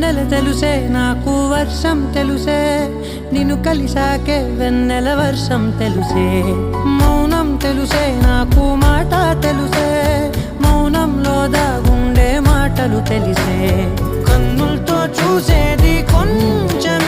వెన్నెల తెలుసే నాకు వర్షం తెలుసే నిన్ను కలిసాకే వెన్నెల వర్షం తెలుసే మౌనం తెలుసే నాకు మాట తెలుసే మౌనంలో దాగుండే మాటలు తెలిసే కన్నులతో చూసేది కొంచెం